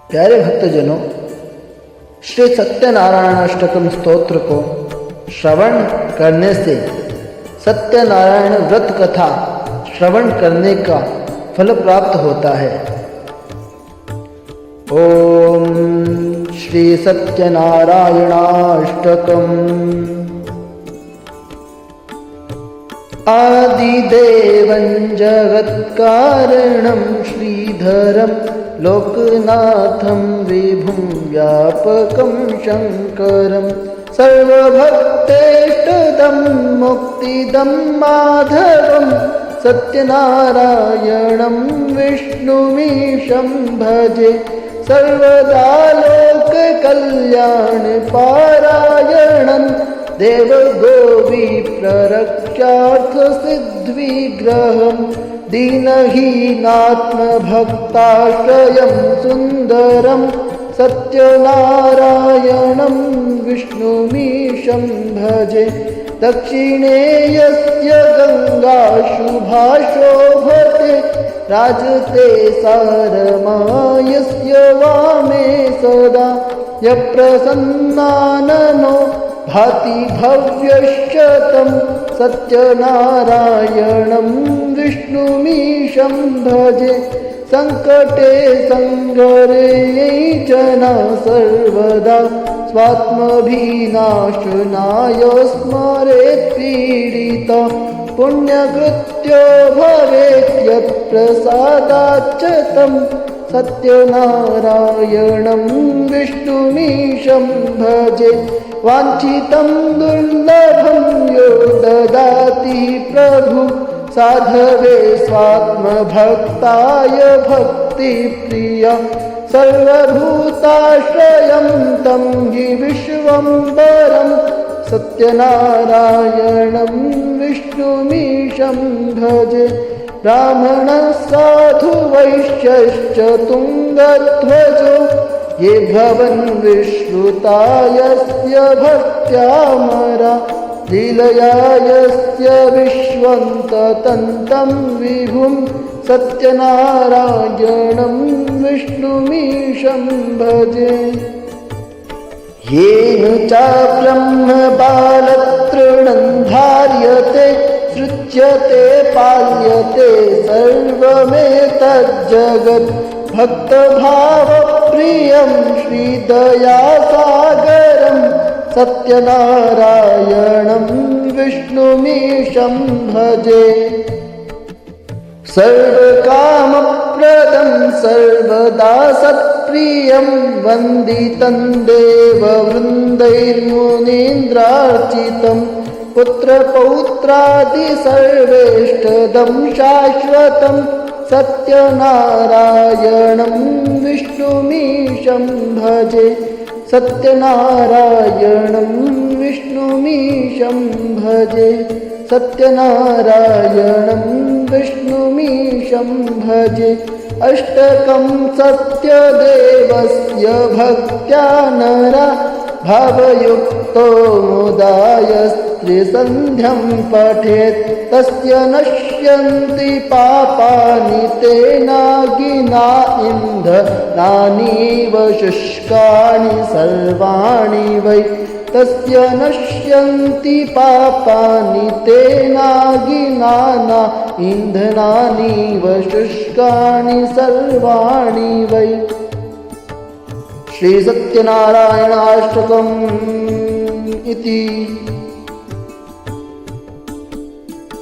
प्यारे भक्तजनों, श्री सत्यनारायण अष्टकम स्तोत्र को श्रवण करने से सत्यनारायण व्रत कथा श्रवण करने का फल प्राप्त होता है। ओम श्री सत्यनारायणाष्टकम्। आदिदेवं जगत्कारणं श्रीधरं लोकनाथं विभुं व्यापकं शङ्करं सर्वभक्तेष्टदं मुक्तिदं माधवं सत्यनारायणं विष्णुमीशं भजे। सर्वदा लोककल्याणपारायणं देवगोविप्ररक्षार्थसिद्धिविग्रहं दीनहीनात्मभक्ताश्रयं सुन्दरं सत्यनारायणं विष्णुमीशं भजे। दक्षिणे यस्य गङ्गा शुभा शोभते राजते सारमा यस्य वामे सदा यप्रसन्नाननो भाति भव्यश्चतं सत्यनारायणं विष्णुमीशं भजे। संकटे संगरे जना सर्वदा स्वात्मभिनाशनाय स्मरेत् पीडिता पुण्यकृत्यो भवेत् यत्प्रसादाच्च तं सत्यनारायणं विष्णुमीशं भजे। वाञ्छितं दुर्लभं यो ददाति प्रभु साधवे स्वात्मभक्ताय भक्तिप्रिया सर्वभूताश्रयं तं हि विश्वम्भरं सत्यनारायणं विष्णुमीशं भजे। ब्राह्मणः साधु वैश्यश्च तुङ्गध्वजो ये भवन् विश्रुता यस्य भक्त्यामरा लीलया यस्य विश्वन्ततं विभुं सत्यनारायणं विष्णुमीशं भजे। येन च ब्रह्मबालतृणं धार्यते सृज्यते पाल्यते सर्वमेतज्जगत् भक्तभावप्रियं श्रीदयासागरं सत्यनारायणं विष्णुमीशं भजे। सर्वकामप्रदं सर्वदा सत्प्रियं वन्दितं देववृन्दैर्मुनीन्द्रार्चितं पुत्रपौत्रादि सर्वेष्टदं शाश्वतं सत्यनारायणं विष्णुमीशं भजे। सत्यनारायणं विष्णुमीशं भजे। सत्यनारायणं विष्णुमीशं भजे। अष्टकं सत्यदेवस्य भक्त्या नरा भावयुक्तो मुदाय त्रिसन्ध्यं पठेत् तस्य नश्यन्ति पापानि तेनागिना इन्धनानीव शुष्कानि सर्वाणि वै तस्य नश्यन्ति पापानि तेनागिना इन्धनानीव शुष्कानि सर्वाणि वै। श्री सत्यनारायणाष्टकम् इति।